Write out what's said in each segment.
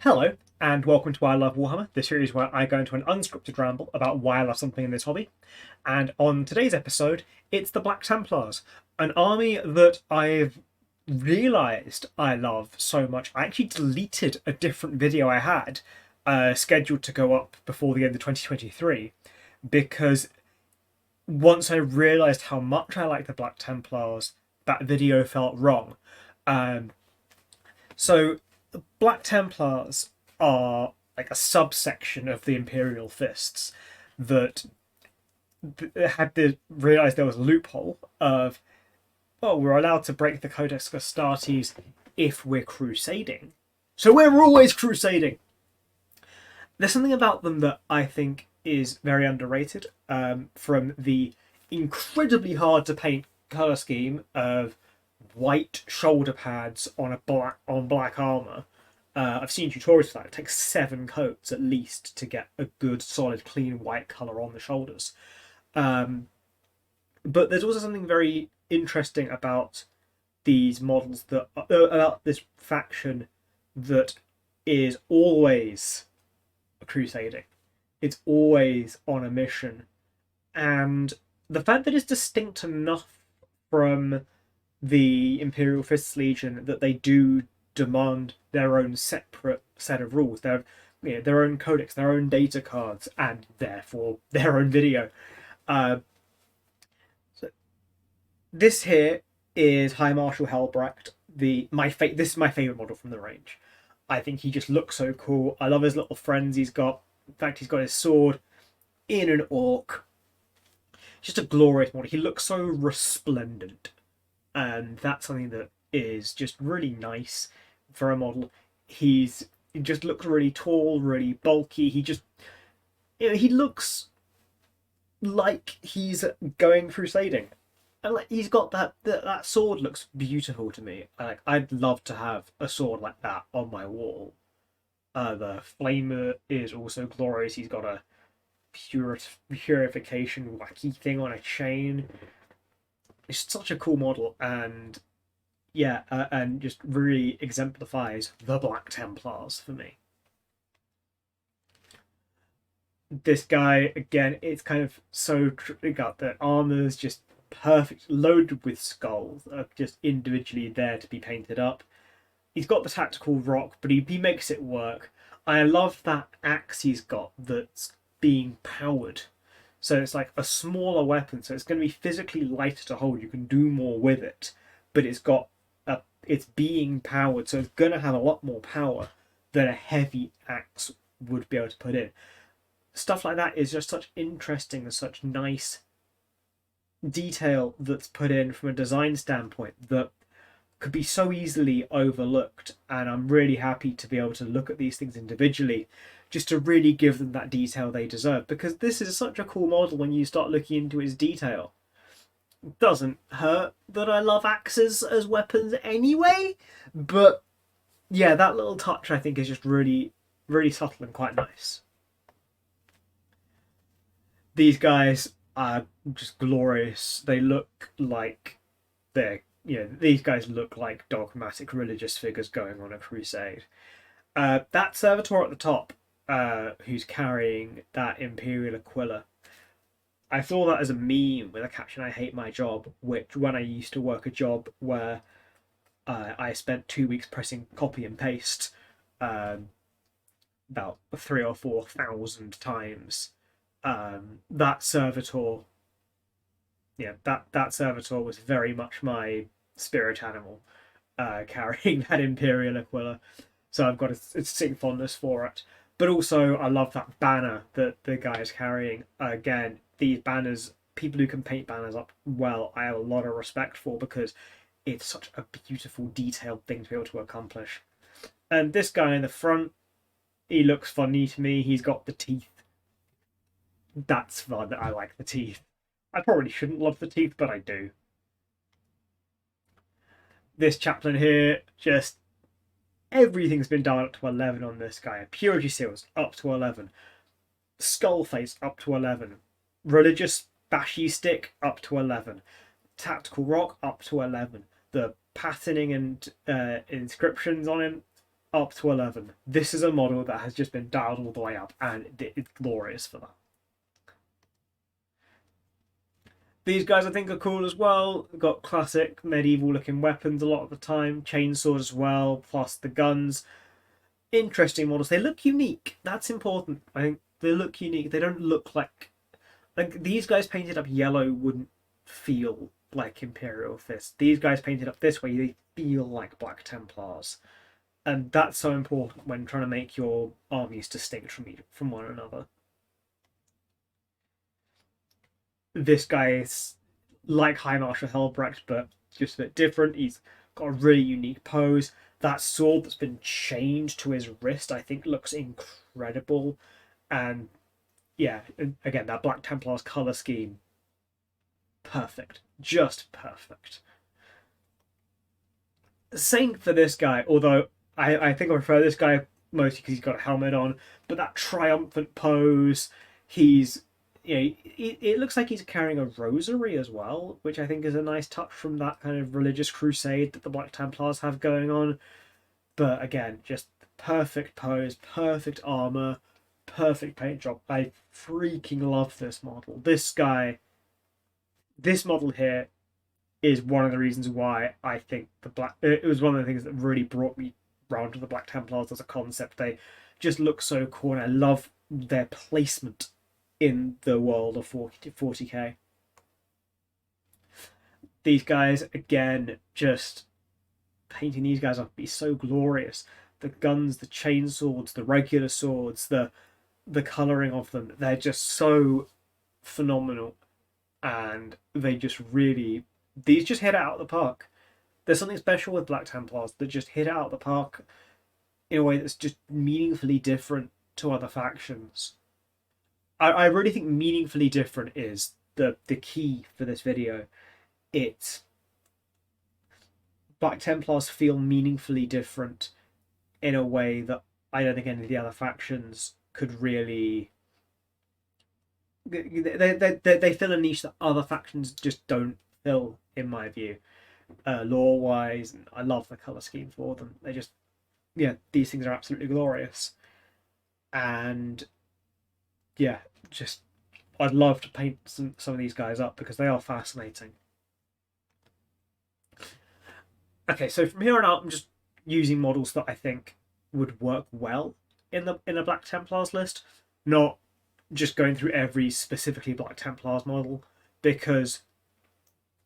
Hello, and welcome to I Love Warhammer, the series where I go into an unscripted ramble about why I love something in this hobby. And on today's episode, it's the Black Templars, an army that I've realised I love so much. I actually deleted a different video I had scheduled to go up before the end of 2023 because once I realised how much I like the Black Templars, that video felt wrong. Um, so Black Templars are like a subsection of the Imperial Fists that had to realise there was a loophole of, well, we're allowed to break the Codex Astartes if we're crusading. So we're always crusading. There's something about them that I think is very underrated, from the incredibly hard to paint colour scheme of white shoulder pads on black armor. I've seen tutorials for that. It takes 7 coats at least to get a good, solid, clean white color on the shoulders. But there's also something very interesting about these models that about this faction that is always crusading. It's always on a mission, and the fact that it's distinct enough from the Imperial Fist Legion that they do demand their own separate set of rules, their own codex, their own data cards, and therefore their own video. So this here is High Marshal Helbracht. This is my favourite model from the range. I think he just looks so cool. I love his little friends he's got. In fact, he's got his sword in an orc. Just a glorious model. He looks so resplendent. And that's something that is just really nice for a model. He just looks really tall, really bulky. He looks like he's going crusading, and like he's got that sword looks beautiful to me. I'd love to have a sword like that on my wall. The flamer is also glorious. He's got a purification wacky thing on a chain. It's such a cool model, and yeah, and just really exemplifies the Black Templars for me. This guy, again, it's kind of so got the armor's just perfect, loaded with skulls, just individually there to be painted up. He's got the tactical rock, but he makes it work. I love that axe he's got that's being powered. So it's like a smaller weapon, so it's going to be physically lighter to hold. You can do more with it, but it's being powered, so it's going to have a lot more power than a heavy axe would be able to put in. Stuff like that is just such interesting and such nice detail that's put in from a design standpoint that could be so easily overlooked, and I'm really happy to be able to look at these things individually just to really give them that detail they deserve, because this is such a cool model when you start looking into its detail. It doesn't hurt that I love axes as weapons anyway, but yeah, that little touch I think is just really, really subtle and quite nice. These guys are just glorious. They look like these guys look like dogmatic religious figures going on a crusade. That servitor at the top, who's carrying that Imperial Aquila, I saw that as a meme with a caption, "I hate my job," which when I used to work a job where I spent 2 weeks pressing copy and paste about 3,000 or 4,000 times, that servitor, that servitor was very much my spirit animal, carrying that Imperial Aquila. So I've got a sick fondness for it. But also, I love that banner that the guy is carrying. Again, these banners, people who can paint banners up well, I have a lot of respect for, because it's such a beautiful, detailed thing to be able to accomplish. And this guy in the front, he looks funny to me. He's got the teeth. That's fun. I like the teeth. I probably shouldn't love the teeth, but I do. This chaplain here, just everything's been done up to 11 on this guy. Purity seals up to 11. Skull face up to 11. Religious bashy stick up to 11. Tactical rock up to 11. The patterning and inscriptions on him up to 11. This is a model that has just been dialed all the way up, and it's glorious for that. These guys I think are cool as well. They've got classic medieval looking weapons a lot of the time, chainsaws as well, plus the guns. Interesting models. They look unique. That's important. I think they look unique. They don't look like these guys painted up yellow wouldn't feel like Imperial Fist. These guys painted up this way, they feel like Black Templars. And that's so important when trying to make your armies distinct from one another. This guy is like High Marshal Helbrecht, but just a bit different. He's got a really unique pose. That sword that's been chained to his wrist, I think, looks incredible. And yeah, again, that Black Templars color scheme, perfect. Just perfect. Same for this guy, although I think I prefer this guy mostly because he's got a helmet on, but that triumphant pose, he's it looks like he's carrying a rosary as well, which I think is a nice touch from that kind of religious crusade that the Black Templars have going on. But again, just perfect pose, perfect armor, perfect paint job. I freaking love this model. This model here is one of the reasons why I think it was one of the things that really brought me round to the Black Templars as a concept. They just look so cool, and I love their placement in the world of 40k. These guys, again, just painting these guys up would be so glorious. The guns, the chainswords, the regular swords, the colouring of them, they're just so phenomenal. And they just really, these just hit it out of the park. There's something special with Black Templars that just hit it out of the park in a way that's just meaningfully different to other factions. I really think meaningfully different is the key for this video. Black Templars feel meaningfully different in a way that I don't think any of the other factions could really. They fill a niche that other factions just don't fill, in my view, lore wise. And I love the color scheme for them. They just, yeah, these things are absolutely glorious. And yeah, just I'd love to paint some of these guys up because they are fascinating. Okay, so from here on out, I'm just using models that I think would work well in a Black Templars list, not just going through every specifically Black Templars model, because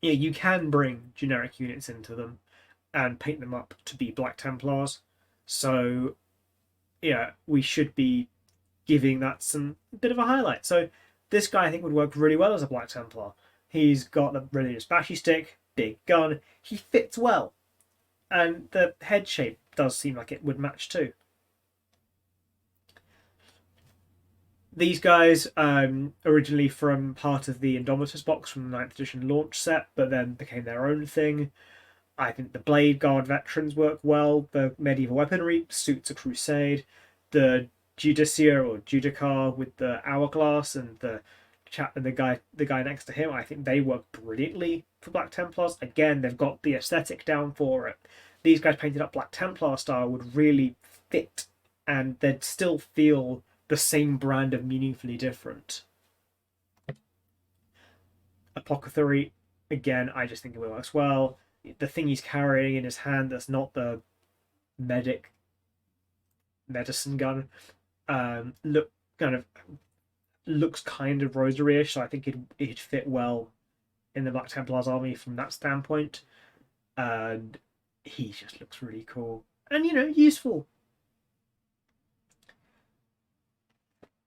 you can bring generic units into them and paint them up to be Black Templars. So yeah, we should be giving that some bit of a highlight. So this guy I think would work really well as a Black Templar. He's got the religious bashy stick, big gun. He fits well, and the head shape does seem like it would match too. These guys, originally from part of the Indomitus box from the 9th edition launch set, but then became their own thing. I think the Blade Guard veterans work well. The medieval weaponry suits a crusade. The Judicia or Judicar with the hourglass and the guy next to him, I think they work brilliantly for Black Templars. Again, they've got the aesthetic down for it. These guys painted up Black Templar style would really fit, and they'd still feel the same brand of meaningfully different. Apothecary, again, I just think it works well. The thing he's carrying in his hand that's not the medicine gun looks kind of rosary-ish, so I think it'd fit well in the Black Templars army from that standpoint. And he just looks really cool and useful.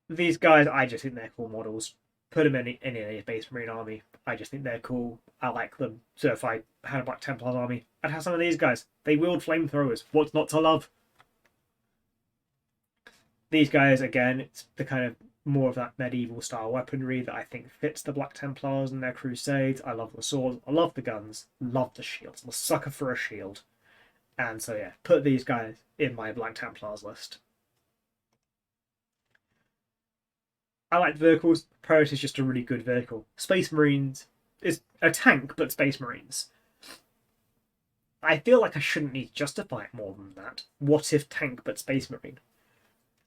These guys, I just think they're cool models. Put them in any Space Marine army. I just think they're cool. I like them. So if I had a Black Templars army, I'd have some of these guys. They wield flamethrowers. What's not to love? These guys, again, it's the kind of more of that medieval style weaponry that I think fits the Black Templars and their crusades. I love the swords. I love the guns. Love the shields. I'm a sucker for a shield. And so yeah, put these guys in my Black Templars list. I like vehicles. Predator is just a really good vehicle. Space Marines is a tank, but Space Marines. I feel like I shouldn't need to justify it more than that. What if tank but Space Marine?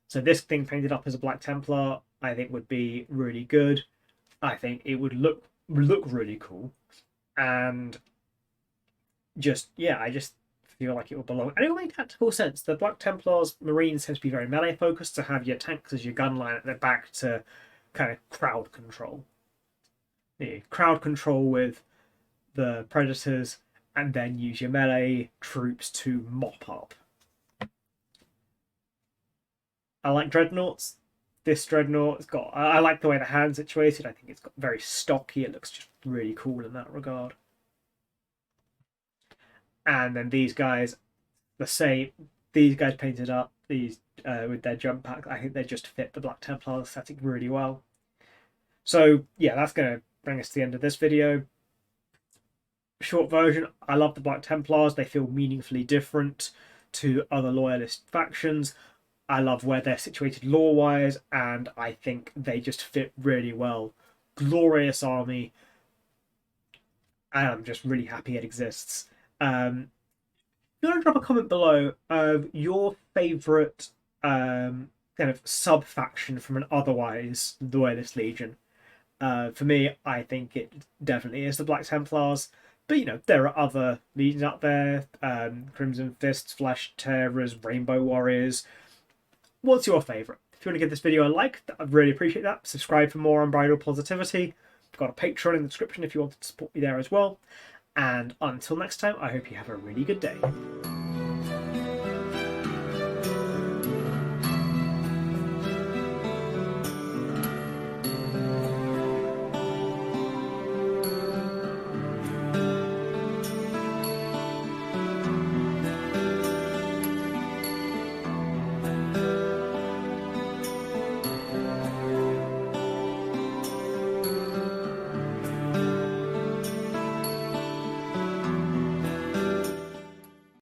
So this thing painted up as a Black Templar, I think would be really good. I think it would look really cool, and just yeah, I just feel like it would belong. And it would make tactical sense. The Black Templars Marines tend to be very melee focused, to have your tanks as your gun line at their back to kind of crowd control. Yeah, crowd control with the Predators, and then use your melee troops to mop up. I like Dreadnoughts. This Dreadnought's got. I like the way the hand's situated. I think it's got very stocky. It looks just really cool in that regard. And then these guys, the same. These guys painted up these with their jump pack. I think they just fit the Black Templar aesthetic really well. So yeah, that's going to bring us to the end of this video. Short version, I love the Black Templars. They feel meaningfully different to other loyalist factions. I love where they're situated lore-wise, and I think they just fit really well. Glorious army, and I'm just really happy it exists. If you want to drop a comment below of your favourite kind of sub-faction from an otherwise loyalist legion. For me, I think it definitely is the Black Templars. But, you know, there are other legions out there. Crimson Fists, Flesh Tearers, Rainbow Warriors. What's your favourite? If you want to give this video a like, I'd really appreciate that. Subscribe for more Unbridled Positivity. I've got a Patreon in the description if you want to support me there as well. And until next time, I hope you have a really good day.